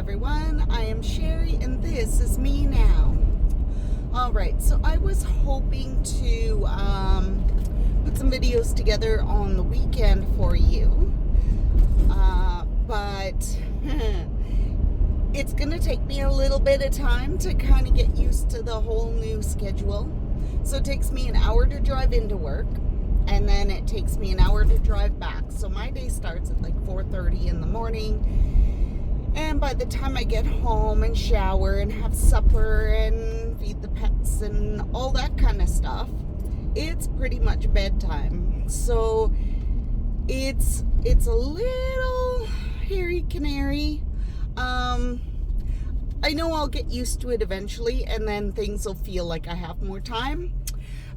everyone, I am Sherry and this is me now. Alright, so I was hoping to put some videos together on the weekend for you, but it's going to take me a little bit of time to kind of get used to the whole new schedule. So it takes me an hour to drive into work, and then it takes me an hour to drive back. So my day starts at like 4:30 in the morning. And by the time I get home and shower and have supper and feed the pets and all that kind of stuff, it's pretty much bedtime. So it's a little hairy canary. I know I'll get used to it eventually, and then things will feel like I have more time.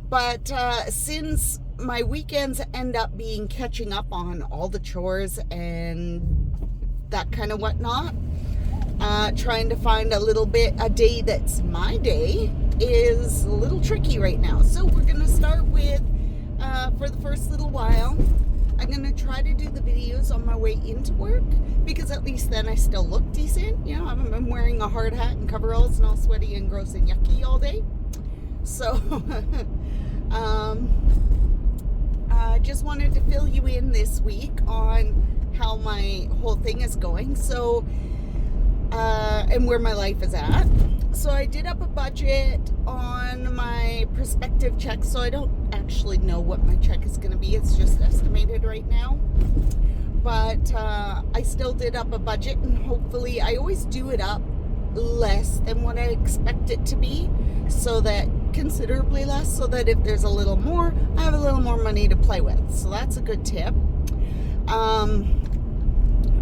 But since my weekends end up being catching up on all the chores and that kind of whatnot, trying to find a day that's my day is a little tricky right now. So we're going to start with, for the first little while, I'm going to try to do the videos on my way into work, because at least then I still look decent. You know, I haven't been wearing a hard hat and coveralls and all sweaty and gross and yucky all day. So, I just wanted to fill you in this week on how my whole thing is going, so and where my life is at. So I did up a budget on my prospective check, so I don't actually know what my check is going to be. It's just estimated right now, but I still did up a budget, and hopefully I always do it up less than what I expect it to be, so that considerably less, so that if there's a little more, I have a little more money to play with. So that's a good tip.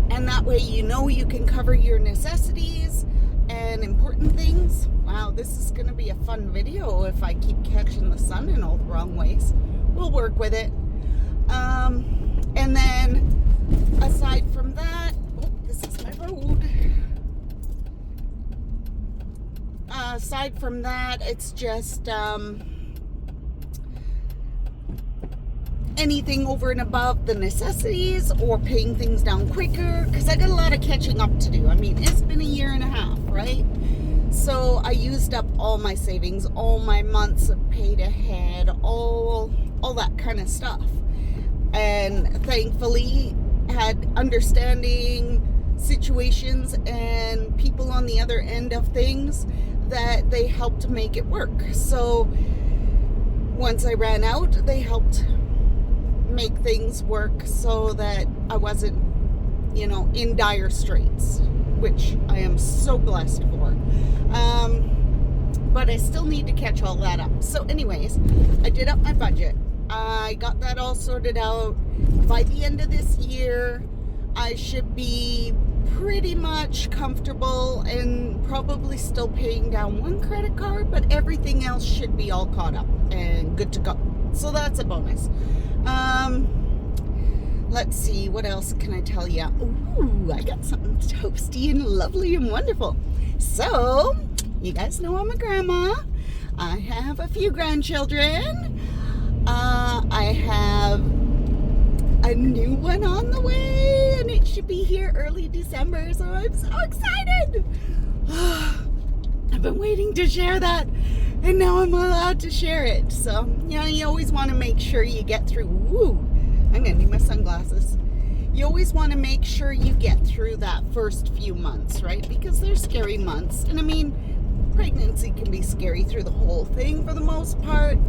And that way you can cover your necessities and important things. Wow, this is going to be a fun video if I keep catching the sun in all the wrong ways. We'll work with it. And then aside from that, this is my road. Aside from that, it's just anything over and above the necessities or paying things down quicker, because I got a lot of catching up to do. I mean, it's been a year and a half, right? So I used up all my savings, all my months of paid ahead, all that kind of stuff, and thankfully had understanding situations and people on the other end of things that they helped make it work. So once I ran out, they helped make things work so that I wasn't, in dire straits, which I am so blessed for. But I still need to catch all that up. So anyways, I did up my budget. I got that all sorted out. By the end of this year, I should be pretty much comfortable and probably still paying down one credit card, but everything else should be all caught up and good to go. So that's a bonus. Let's see, what else can I tell you? Ooh, I got something toasty and lovely and wonderful. So, you guys know I'm a grandma. I have a few grandchildren. I have a new one on the way, and it should be here early December, so I'm so excited. I've been waiting to share that, and now I'm allowed to share it. So, you always want to make sure you get through. Woo, I'm going to need my sunglasses. You always want to make sure you get through that first few months, right? Because they're scary months. And I mean, pregnancy can be scary through the whole thing for the most part.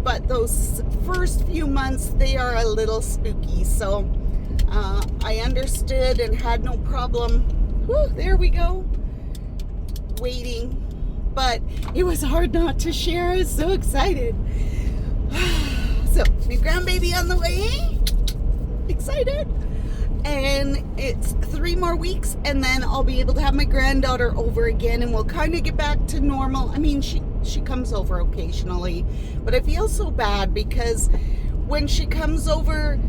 But those first few months, they are a little spooky. So I understood and had no problem. Whew, there we go. Waiting. But it was hard not to share. I was so excited. So, new grandbaby on the way. Excited. And it's 3 more weeks, and then I'll be able to have my granddaughter over again, and we'll kind of get back to normal. I mean, she comes over occasionally, but I feel so bad because when she comes over,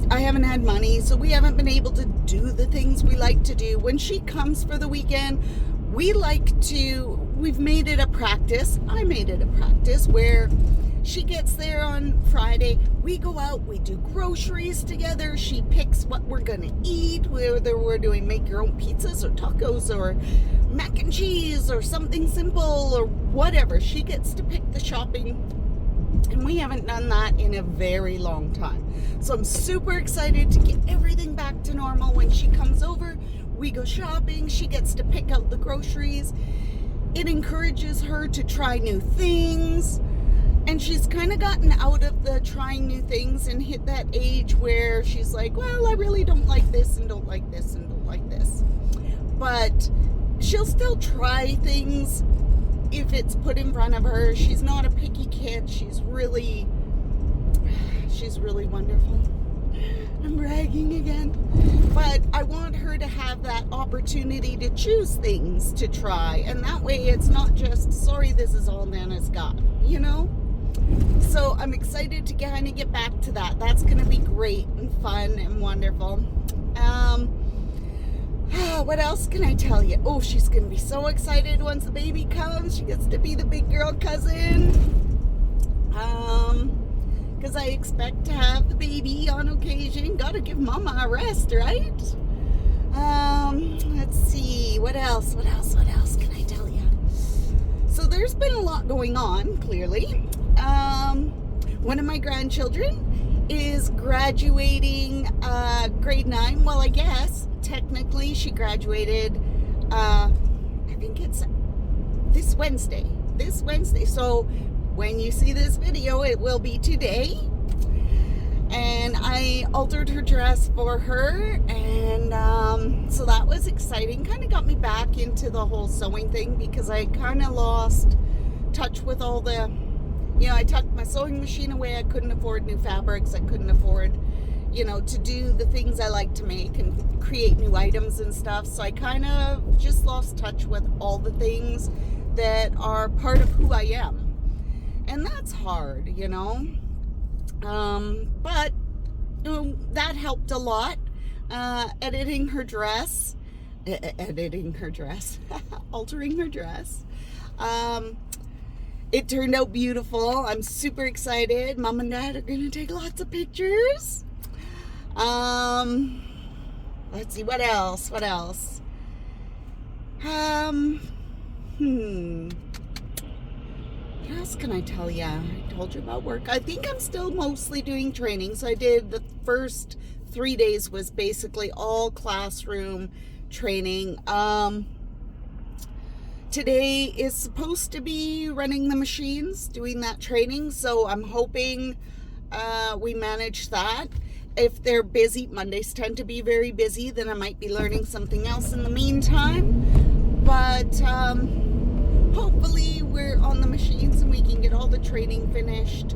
I haven't had money, so we haven't been able to do the things we like to do. When she comes for the weekend, we've made it a practice. I made it a practice where She gets there on Friday. We go out, we do groceries together. She picks what we're gonna eat, whether we're doing make your own pizzas or tacos or mac and cheese or something simple or whatever. She gets to pick the shopping, and we haven't done that in a very long time. So I'm super excited to get everything back to normal. When she comes over, we go shopping. She gets to pick out the groceries. It encourages her to try new things. And she's kind of gotten out of the trying new things and hit that age where she's like, well, I really don't like this and don't like this and don't like this. But she'll still try things if it's put in front of her. She's not a picky kid. She's really wonderful. I'm bragging again. But I want her to have that opportunity to choose things to try. And that way it's not just, sorry, this is all Nana's got, you know? So I'm excited to kind of get back to that. That's going to be great and fun and wonderful. What else can I tell you? Oh, she's going to be so excited once the baby comes. She gets to be the big girl cousin. Because I expect to have the baby on occasion. Got to give Mama a rest, right? Let's see. What else can I tell you? So there's been a lot going on, clearly. One of my grandchildren is graduating grade 9. Well, I guess technically she graduated, I think it's this Wednesday. So when you see this video, it will be today. And I altered her dress for her, and so that was exciting. Kind of got me back into the whole sewing thing, because I kind of lost touch with all the, I tucked my sewing machine away. I couldn't afford new fabrics. I couldn't afford, to do the things I like to make and create new items and stuff. So I kind of just lost touch with all the things that are part of who I am. And that's hard, but that helped a lot. Editing her dress, altering her dress. It turned out beautiful. I'm super excited. Mom and Dad are going to take lots of pictures. Let's see, what else? What else can I tell you? I told you about work. I think I'm still mostly doing training. So I did the first 3 days was basically all classroom training. Today is supposed to be running the machines, doing that training. So I'm hoping we manage that. If they're busy, Mondays tend to be very busy, then I might be learning something else in the meantime. But hopefully we're on the machines and we can get all the training finished.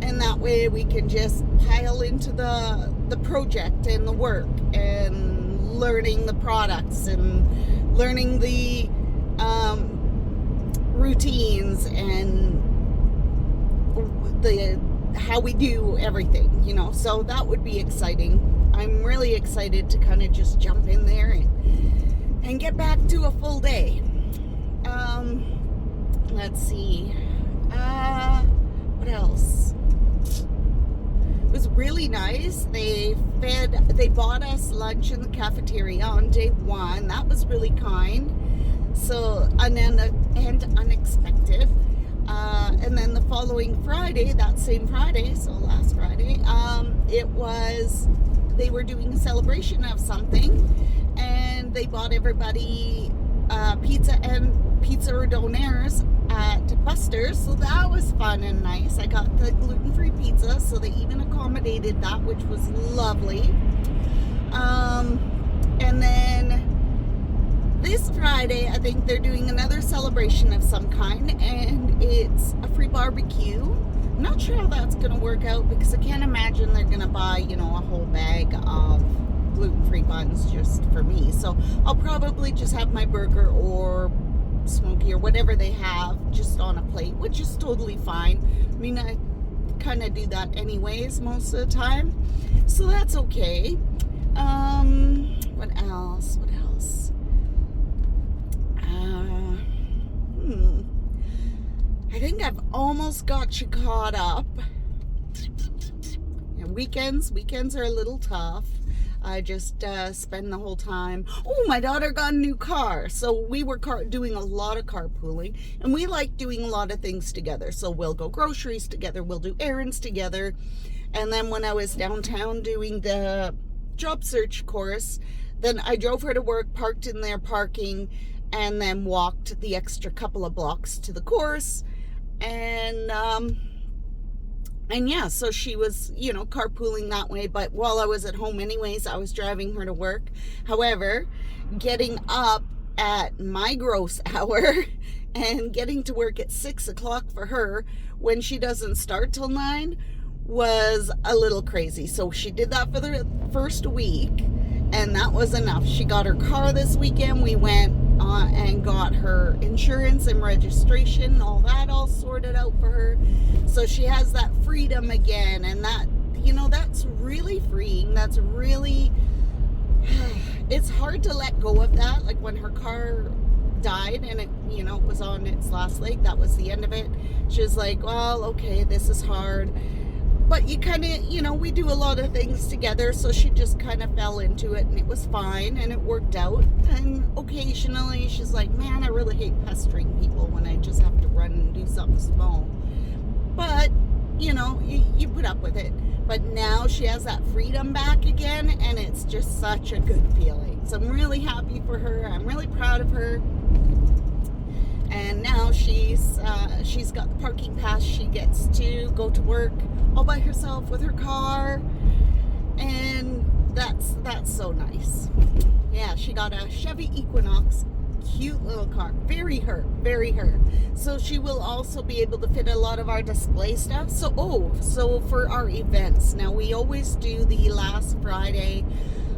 And that way we can just pile into the project and the work and learning the products and learning the routines and how we do everything, so that would be exciting. I'm really excited to kind of just jump in there and get back to a full day. Let's see, what else? It was really nice. They bought us lunch in the cafeteria on day 1. That was really kind. So, and unexpected. And then the following Friday, that same Friday, so last Friday, they were doing a celebration of something, and they bought everybody pizza and pizza or donaires at Buster's. So that was fun and nice. I got the gluten-free pizza, so they even accommodated that, which was lovely. And then this Friday, I think they're doing another celebration of some kind, and it's a free barbecue. I'm not sure how that's going to work out, because I can't imagine they're going to buy, a whole bag of gluten-free buns just for me. So I'll probably just have my burger or smoky or whatever they have just on a plate, which is totally fine. I mean, I kind of do that anyways most of the time, so that's okay. What else? I think I've almost got you caught up. And weekends are a little tough. I just spend the whole time. Oh, my daughter got a new car. So we were doing a lot of carpooling. And we like doing a lot of things together. So we'll go groceries together. We'll do errands together. And then when I was downtown doing the job search course, then I drove her to work, parked in their parking, and then walked the extra couple of blocks to the course. And yeah, so she was, you know, carpooling that way. But while I was at home anyways, I was driving her to work. However, getting up at my gross hour and getting to work at 6 o'clock for her when she doesn't start till 9 was a little crazy. So she did that for the first week, and that was enough. She got her car this weekend. We went and got her insurance and registration, all that all sorted out for her. So she has that freedom again, and that, you know, that's really freeing. That's really, it's hard to let go of that. Like when her car died and it, you know, was on its last leg, that was the end of it. She was like, well, okay, this is hard. But you kind of, you know, we do a lot of things together, so she just kind of fell into it, and it was fine, and it worked out. And occasionally she's like, man, I really hate pestering people when I just have to run and do something small. But, you know, you put up with it. But now she has that freedom back again, and it's just such a good feeling. So I'm really happy for her. I'm really proud of her. And now she's got the parking pass. She gets to go to work all by herself with her car, and that's so nice. Yeah, she got a Chevy Equinox, cute little car, very her. So she will also be able to fit a lot of our display stuff. So for our events, now we always do the last Friday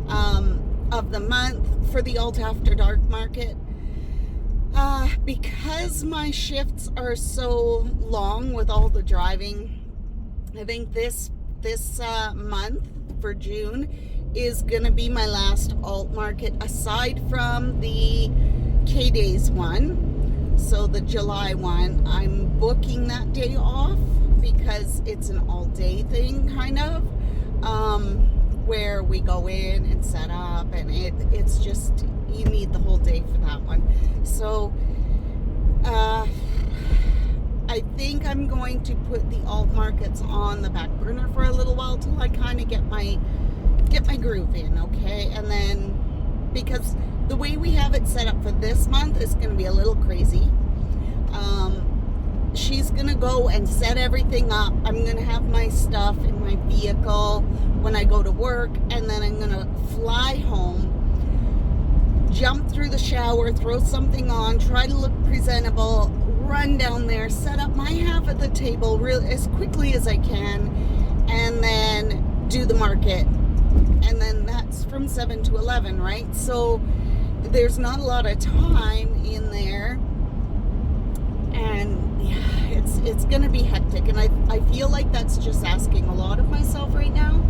of the month for the Alt After Dark market. Because my shifts are so long with all the driving, I think this month for June is going to be my last alt market aside from the K-Days one. So the July one, I'm booking that day off because it's an all-day thing kind of, where we go in and set up, and it's just, you need the whole day for that one. So I think I'm going to put the alt markets on the back burner for a little while till I kind of get my groove in, okay? And then, because the way we have it set up for this month is going to be a little crazy. She's going to go and set everything up. I'm going to have my stuff in my vehicle when I go to work, and then I'm going to fly home, jump through the shower, throw something on, try to look presentable, run down there, set up my half at the table as quickly as I can, and then do the market. And then that's from 7 to 11, right? So there's not a lot of time in there, and yeah, it's gonna be hectic, and I feel like that's just asking a lot of myself right now.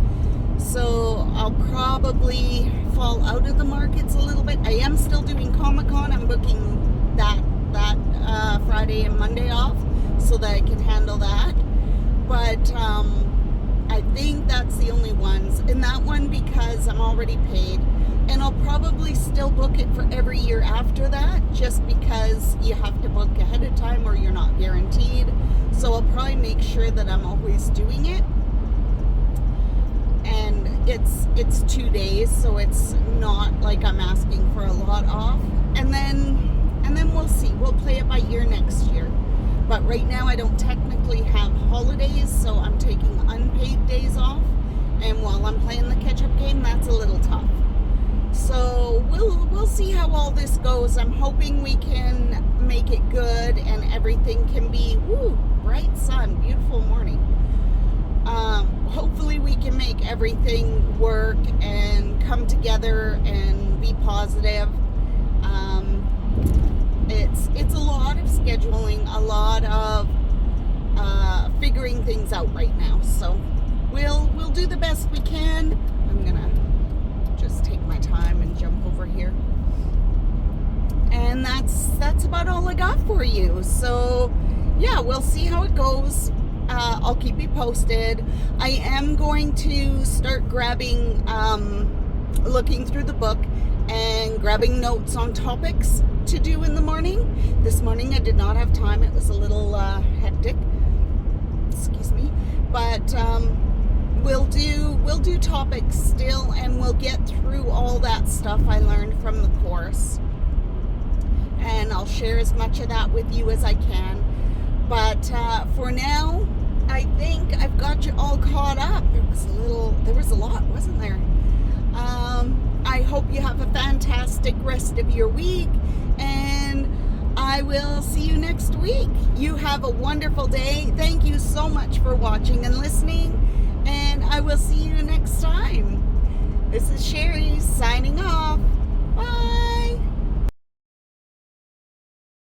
So I'll probably fall out of the markets a little bit. I am still doing Comic-Con. I'm booking that Friday and Monday off so that I can handle that. But I think that's the only ones. And that one, because I'm already paid, and I'll probably still book it for every year after that, just because you have to book ahead of time or you're not guaranteed. So I'll probably make sure that I'm always doing it. And it's 2 days, so it's not like I'm asking for a lot off. And then we'll see. We'll play it by ear next year. But right now I don't technically have holidays, so I'm taking unpaid days off. And while I'm playing the catch-up game, that's a little tough. So we'll see how all this goes. I'm hoping we can make it good and everything can be bright sun, beautiful morning. Hopefully we can make everything work and come together and be positive. It's a lot of scheduling, a lot of figuring things out right now. So we'll do the best we can. I'm gonna just take my time and jump over here. And that's about all I got for you. So yeah, we'll see how it goes. I'll keep you posted. I am going to start grabbing, looking through the book and grabbing notes on topics to do in the morning. This morning I did not have time. It was a little hectic. Excuse me. But we'll do topics still, and we'll get through all that stuff I learned from the course. And I'll share as much of that with you as I can. But for now, I think I've got you all caught up. There was a lot, wasn't there? I hope you have a fantastic rest of your week, and I will see you next week. You have a wonderful day. Thank you so much for watching and listening, and I will see you next time. This is Sherry signing off. Bye.